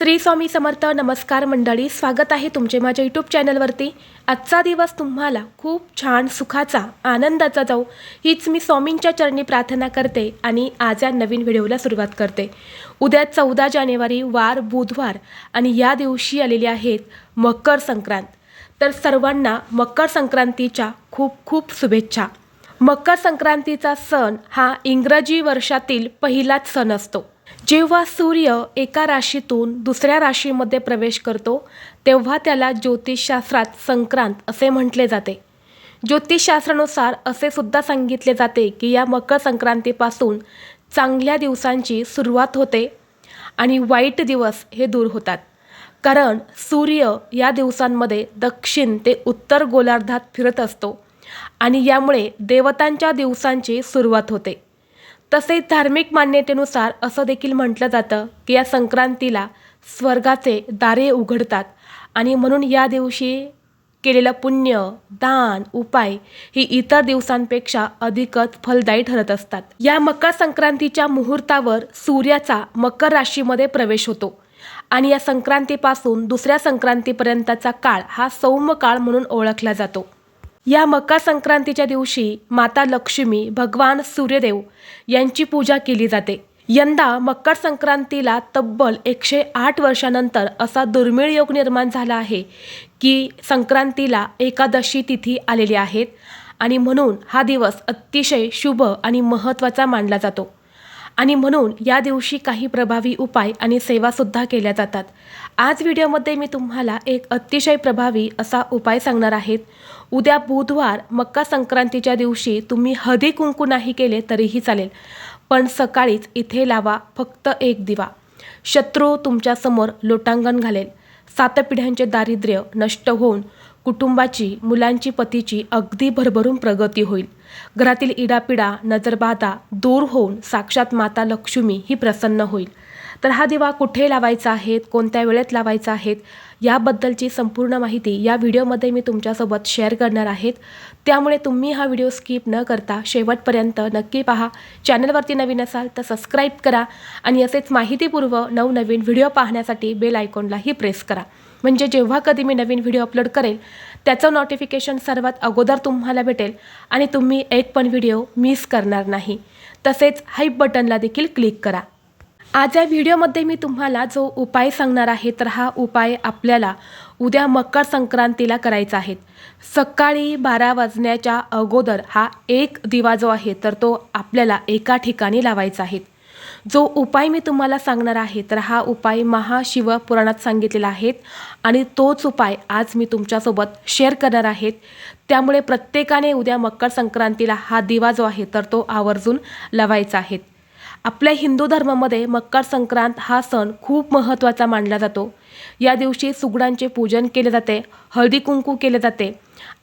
श्री स्वामी समर्थ. नमस्कार मंडळी, स्वागत आहे तुमचे माझ्या यूट्यूब चॅनलवरती. आजचा दिवस तुम्हाला खूप छान सुखाचा आनंदाचा जाऊ हीच मी स्वामींच्या चरणी प्रार्थना करते आणि आज या नवीन व्हिडिओला सुरुवात करते. उद्या 14 जानेवारी वार बुधवार आणि या दिवशी आलेली आहेत मकर संक्रांत. तर सर्वांना मकर संक्रांतीच्या खूप खूप शुभेच्छा. मकर संक्रांतीचा सण हा इंग्रजी वर्षातील पहिलाच सण असतो. जेव्हा सूर्य एका राशीतून दुसऱ्या राशीमध्ये प्रवेश करतो तेव्हा त्याला ज्योतिषशास्त्रात संक्रांत असे म्हटले जाते. ज्योतिषशास्त्रानुसार असे सुद्धा सांगितले जाते की या मकर संक्रांतीपासून चांगल्या दिवसांची सुरुवात होते आणि वाईट दिवस हे दूर होतात. कारण सूर्य या दिवसांमध्ये दक्षिण ते उत्तर गोलार्धात फिरत असतो आणि यामुळे देवतांच्या दिवसांची सुरुवात होते. तसेच धार्मिक मान्यतेनुसार असं देखील म्हटलं जातं की या संक्रांतीला स्वर्गाचे दारे उघडतात आणि म्हणून या दिवशी केलेलं पुण्य, दान, उपाय ही इतर दिवसांपेक्षा अधिकच फलदायी ठरत असतात. या मकर संक्रांतीच्या मुहूर्तावर सूर्याचा मकर राशीमध्ये प्रवेश होतो आणि या संक्रांतीपासून दुसऱ्या संक्रांतीपर्यंतचा काळ हा सौम्य काळ म्हणून ओळखला जातो. या मकर संक्रांतीच्या दिवशी माता लक्ष्मी, भगवान सूर्यदेव यांची पूजा केली जाते. यंदा मकर संक्रांतीला तब्बल 108 वर्षानंतर असा दुर्मिळ योग निर्माण झाला आहे की संक्रांतीला एकादशी तिथी आलेली आहेत आणि म्हणून हा दिवस अतिशय शुभ आणि महत्त्वाचा मानला जातो आणि म्हणून या दिवशी काही प्रभावी उपाय आणि सेवासुद्धा केल्या जातात. आज व्हिडिओमध्ये मी तुम्हाला एक अतिशय प्रभावी असा उपाय सांगणार आहेत. उद्या बुधवार मकर संक्रांतीच्या दिवशी तुम्ही हळदी कुंकू नाही केले तरीही चालेल, पण सकाळीच इथे लावा फक्त एक दिवा. शत्रू तुमच्यासमोर लोटांगण घालेल. 7 पिढ्यांचे दारिद्र्य नष्ट होऊन कुटुंबाची, मुलांची, पतीची अगदी भरभरून प्रगती होईल. घरातील इडापिडा, नजरबाधा दूर होऊन साक्षात माता लक्ष्मी ही प्रसन्न होईल. तर हा दिवा कुठे लावायचा आहे, कोणत्या वेळेत लावायचा आहे याबद्दलची संपूर्ण माहिती या व्हिडिओमध्ये मी तुमच्यासोबत शेअर करणार आहेत. त्यामुळे तुम्ही हा व्हिडिओ स्किप न करता शेवटपर्यंत नक्की पहा. चॅनलवरती नवीन असाल तर सबस्क्राईब करा आणि असेच माहितीपूर्व नवनवीन व्हिडिओ पाहण्यासाठी बेल आयकॉनलाही प्रेस करा. म्हणजे जेव्हा कधी मी नवीन व्हिडिओ अपलोड करेल त्याचं नोटिफिकेशन सर्वात अगोदर तुम्हाला भेटेल आणि तुम्ही एक पण व्हिडिओ मिस करणार नाही. तसेच हाईप बटनला देखील क्लिक करा. आज या व्हिडिओमध्ये मी तुम्हाला जो उपाय सांगणार आहे तर हा उपाय आपल्याला उद्या मकर संक्रांतीला करायचा आहे. सकाळी 12 वाजण्याच्या अगोदर हा एक दिवा जो आहे तर तो आपल्याला एका ठिकाणी लावायचा आहे. जो उपाय मी तुम्हाला सांगणार आहे तर हा उपाय महाशिवपुराणात सांगितलेला आहे आणि तोच उपाय आज मी तुमच्यासोबत शेअर करणार आहे. त्यामुळे प्रत्येकाने उद्या मकर संक्रांतीला हा दिवा जो आहे तर तो आवर्जून लावायचा आहे. आपल्या हिंदू धर्मामध्ये मकर संक्रांत हा सण खूप महत्त्वाचा मानला जातो. या दिवशी सुगडांचे पूजन केले जाते, हळदी कुंकू केले जाते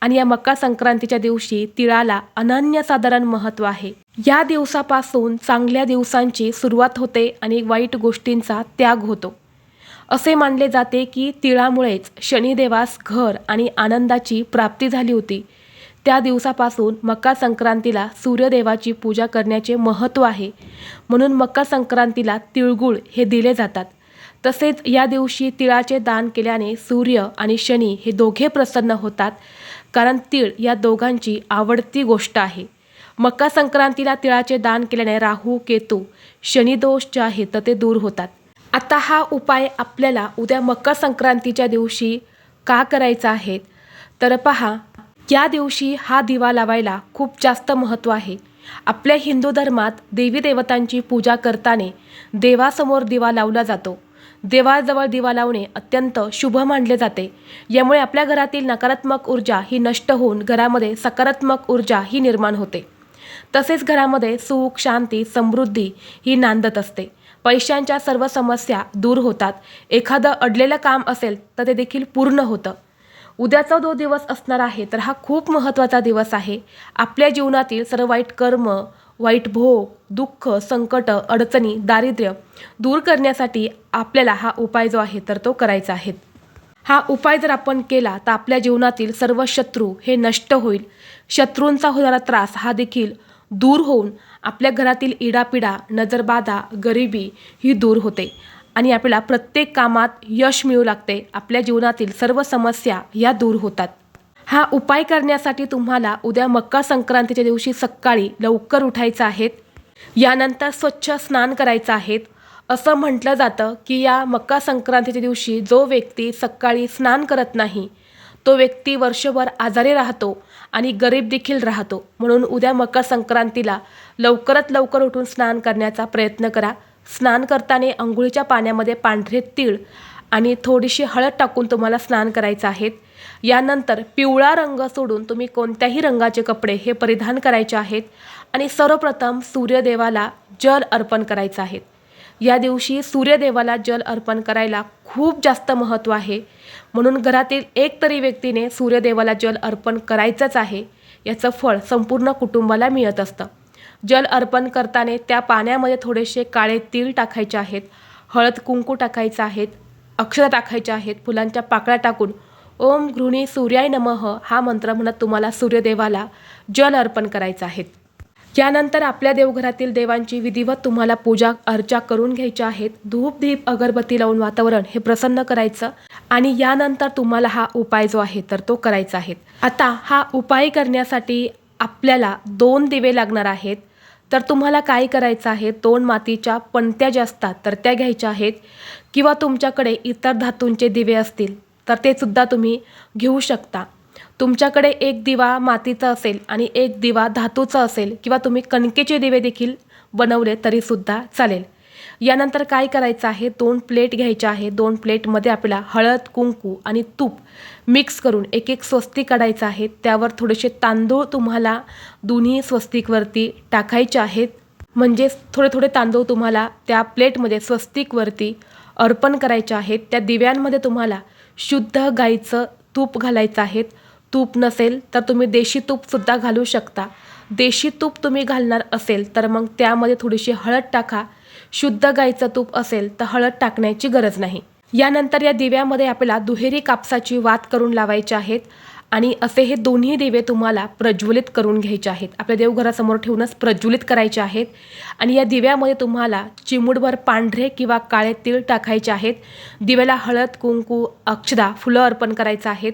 आणि या मकर संक्रांतीच्या दिवशी तिळाला अनन्यसाधारण महत्त्व आहे. या दिवसापासून चांगल्या दिवसांची सुरुवात होते आणि वाईट गोष्टींचा त्याग होतो. असे मानले जाते की तिळामुळेच शनिदेवास घर आणि आनंदाची प्राप्ती झाली होती. त्या दिवसापासून मकर संक्रांतीला सूर्यदेवाची पूजा करण्याचे महत्त्व आहे. म्हणून मकर संक्रांतीला तिळगुळ हे दिले जातात. तसेच या दिवशी तिळाचे दान केल्याने सूर्य आणि शनी हे दोघे प्रसन्न होतात, कारण तीळ या दोघांची आवडती गोष्ट आहे. मकर संक्रांतीला तिळाचे दान केल्याने राहू, केतू, शनिदोष जे आहे तर ते दूर होतात. आता हा उपाय आपल्याला उद्या मकर संक्रांतीच्या दिवशी का करायचा आहे तर पहा, या दिवशी हा दिवा लावायला खूप जास्त महत्त्व आहे. आपल्या हिंदू धर्मात देवी देवतांची पूजा करताना देवासमोर दिवा लावला जातो. देवाजवळ दिवा लावणे अत्यंत शुभ मानले जाते. यामुळे आपल्या घरातील नकारात्मक ऊर्जा ही नष्ट होऊन घरामध्ये सकारात्मक ऊर्जा ही निर्माण होते. तसेच घरामध्ये सुख, शांती, समृद्धी ही नांदत असते. पैशांच्या सर्व समस्या दूर होतात. एखादं अडलेलं काम असेल तर ते देखील पूर्ण होतं. उद्याचा जो दिवस असणार आहे तर हा खूप महत्त्वाचा दिवस आहे. आपल्या जीवनातील सर्व वाईट कर्म, वाईट भोग, दुःख, संकट, अडचणी, दारिद्र्य दूर करण्यासाठी आपल्याला हा उपाय जो आहे तर तो करायचा आहे. हा उपाय जर आपण केला तर आपल्या जीवनातील सर्व शत्रू हे नष्ट होईल. शत्रूंचा होणारा त्रास हा देखील दूर होऊन आपल्या घरातील इडापिडा, नजरबाधा, गरिबी ही दूर होते आणि आपल्याला प्रत्येक कामात यश मिळू लागते. आपल्या जीवनातील सर्व समस्या या दूर होतात. हा उपाय करण्यासाठी तुम्हाला उद्या मकर संक्रांतीच्या दिवशी सकाळी लवकर उठायचं आहे. यानंतर स्वच्छ स्नान करायचं आहे. असं म्हटलं जातं की या मकर संक्रांतीच्या दिवशी जो व्यक्ती सकाळी स्नान करत नाही तो व्यक्ती वर्षभर आजारी राहतो आणि गरीब देखील राहतो. म्हणून उद्या मकर संक्रांतीला लवकरात लवकर उठून स्नान करण्याचा प्रयत्न करा. स्नान करताना अंघोळीच्या पाण्यामध्ये पांढरे तीळ आणि थोडीशी हळद टाकून तुम्हाला स्नान करायचं आहे. यानंतर पिवळा रंग सोडून तुम्ही कोणत्याही रंगाचे कपडे हे परिधान करायचे आहेत आणि सर्वप्रथम सूर्यदेवाला जल अर्पण करायचं आहे. या दिवशी सूर्यदेवाला जल अर्पण करायला खूप जास्त महत्त्व आहे. म्हणून घरातील एक तरी व्यक्तीने सूर्यदेवाला जल अर्पण करायचंच आहे. याचं फळ संपूर्ण कुटुंबाला मिळत असतं. जल अर्पण करताना त्या पाण्यामध्ये थोडेसे काळे तीळ टाकायचे आहेत, हळद कुंकू टाकायचं आहेत, अक्षता टाकायच्या आहेत, फुलांच्या पाकळ्या टाकून ओम गृहिणी सूर्याय नमः हा मंत्र म्हणत तुम्हाला सूर्यदेवाला जल अर्पण करायचं आहे. यानंतर आपल्या देवघरातील देवांची विधिवत तुम्हाला पूजा अर्चा करून घ्यायच्या आहेत. धूप दीप अगरबत्ती लावून वातावरण हे प्रसन्न करायचं आणि यानंतर तुम्हाला हा उपाय जो आहे तर तो करायचा आहे. आता हा उपाय करण्यासाठी आपल्याला 2 दिवे लागणार आहेत. तर तुम्हाला काय करायचं आहे, 2 मातीच्या पणत्या ज्या असतात तर त्या घ्यायच्या आहेत किंवा तुमच्याकडे इतर धातूंचे दिवे असतील तर ते सुद्धा तुम्ही घेऊ शकता. तुमच्याकडे एक दिवा मातीचा असेल आणि एक दिवा धातूचा असेल किंवा तुम्ही कणकेचे दिवे देखील बनवले तरीसुद्धा चालेल. यानंतर काय करायचं आहे, 2 प्लेट घ्यायच्या आहे. 2 प्लेटमध्ये आपल्याला हळद कुंकू आणि तूप मिक्स करून एक एक स्वस्तिक काढायचं आहे. त्यावर थोडेसे तांदूळ तुम्हाला दोन्ही स्वस्तिकवरती टाकायचे आहेत. म्हणजे थोडे थोडे तांदूळ तुम्हाला त्या प्लेटमध्ये स्वस्तिकवरती अर्पण करायचे आहेत. त्या दिव्यांमध्ये तुम्हाला शुद्ध गाईचं तूप घालायचं आहे. तूप नसेल तर तुम्ही देशी तूपसुद्धा घालू शकता. देशी तूप तुम्ही घालणार असेल तर मग त्यामध्ये थोडीशी हळद टाका. शुद्ध गाईचं तूप असेल तर हळद टाकण्याची गरज नाही. यानंतर या दिव्यामध्ये आपल्याला दुहेरी कापसाची वात करून लावायची आहेत आणि असे हे दोन्ही दिवे तुम्हाला प्रज्वलित करून घ्यायचे आहेत. आपल्या देवघरासमोर ठेवूनच प्रज्वलित करायचे आहेत आणि या दिव्यामध्ये तुम्हाला चिमूटभर पांढरे किंवा काळे तीळ टाकायचे आहेत. दिव्याला हळद कुंकू अक्षदा फुलं अर्पण करायचं आहेत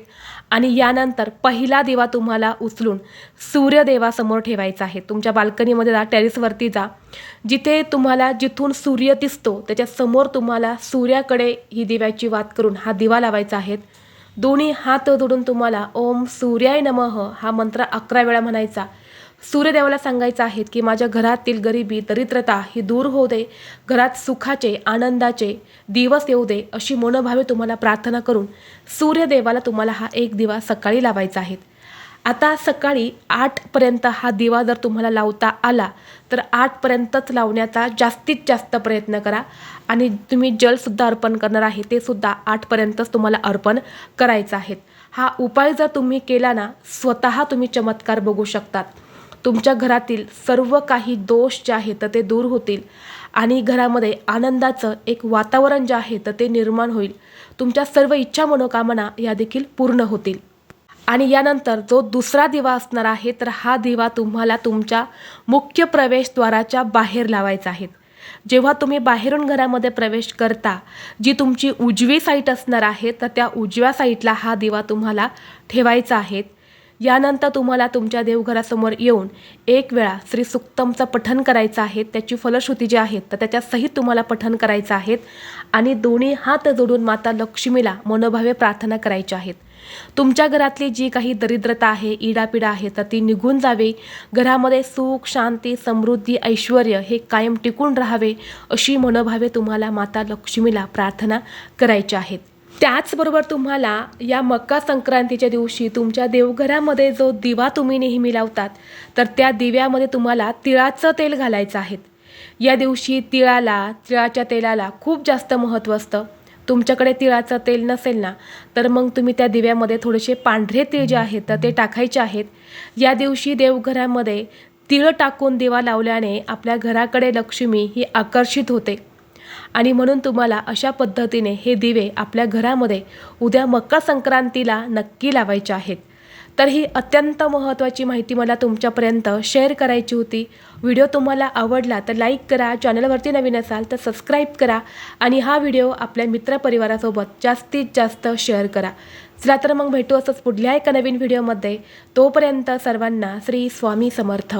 आणि यानंतर पहिला दिवा तुम्हाला उचलून सूर्यदेवासमोर ठेवायचा आहे. तुमच्या बाल्कनीमध्ये जा, टेरेसवरती जा, जिथे तुम्हाला जिथून सूर्य दिसतो त्याच्यासमोर तुम्हाला सूर्याकडे ही दिव्याची वात करून हा दिवा लावायचा आहे. दोन्ही हात जोडून तुम्हाला ओम सूर्याय नमः हा मंत्र 11 वेळा म्हणायचा. सूर्यदेवाला सांगायचं आहे की माझ्या घरातील गरिबी दरिद्रता ही दूर होऊ दे, घरात सुखाचे आनंदाचे दिवस येऊ दे अशी मनोभावे तुम्हाला प्रार्थना करून सूर्यदेवाला तुम्हाला हा एक दिवा सकाळी लावायचा आहे. आता सकाळी 8पर्यंत हा दिवा जर तुम्हाला लावता आला तर 8पर्यंतच लावण्याचा जास्तीत जास्त प्रयत्न करा आणि तुम्ही जलसुद्धा अर्पण करणार आहे ते सुद्धा 8पर्यंतच तुम्हाला अर्पण करायचं आहे. हा उपाय जर तुम्ही केला ना, स्वतः तुम्ही चमत्कार बघू शकतात. तुमच्या घरातील सर्व काही दोष जे आहेत तर ते दूर होतील आणि घरामध्ये आनंदाचं एक वातावरण जे आहे तर ते निर्माण होईल. तुमच्या सर्व इच्छा मनोकामना या देखील पूर्ण होतील. आणि यानंतर जो दुसरा दिवा असणार आहे तर हा दिवा तुम्हाला तुमच्या मुख्य प्रवेशद्वाराच्या बाहेर लावायचा आहे. जेव्हा तुम्ही बाहेरून घरामध्ये प्रवेश करता जी तुमची उजवी साईड असणार आहे तर त्या उजव्या साईडला हा दिवा तुम्हाला ठेवायचा आहे. यानंतर तुम्हाला तुमच्या देवघरासमोर येऊन 1 वेळा श्री सुक्तमचं पठण करायचं आहे. त्याची फलश्रुती जी आहे तर त्याच्यासहित तुम्हाला पठण करायचं आहे आणि दोन्ही हात जोडून माता लक्ष्मीला मनोभावे प्रार्थना करायची आहेत. तुमच्या घरातली जी काही दरिद्रता आहे, इडापिडा आहे तर ती निघून जावे, घरामध्ये सुख शांती समृद्धी ऐश्वर्य हे कायम टिकून राहावे अशी मनोभावे तुम्हाला माता लक्ष्मीला प्रार्थना करायची आहेत. त्याचबरोबर तुम्हाला या मकर संक्रांतीच्या दिवशी तुमच्या देवघरामध्ये जो दिवा तुम्ही नेहमी लावतात तर त्या दिव्यामध्ये तुम्हाला तिळाचं तेल घालायचं आहे. या दिवशी तिळाच्या तेलाला खूप जास्त महत्त्व असतं. तुमच्याकडे तिळाचं तेल नसेल ना तर मग तुम्ही त्या दिव्यामध्ये थोडेसे पांढरे तीळ जे आहेत तर ते टाकायचे आहेत. या दिवशी देवघरामध्ये तीळ टाकून दिवा लावल्याने आपल्या घराकडे लक्ष्मी ही आकर्षित होते आणि म्हणून तुम्हाला अशा पद्धतीने हे दिवे आपल्या घरामध्ये उद्या मकर संक्रांतीला नक्की लावायचे आहेत. तर ही अत्यंत महत्त्वाची माहिती मला तुमच्यापर्यंत शेअर करायची होती. व्हिडिओ तुम्हाला आवडला तर लाईक करा, चॅनलवरती नवीन असाल तर सबस्क्राईब करा आणि हा व्हिडिओ आपल्या मित्रपरिवारासोबत जास्तीत जास्त शेअर करा. चला तर मग भेटू असंच पुढल्या एका नवीन व्हिडिओमध्ये. तोपर्यंत सर्वांना श्री स्वामी समर्थ.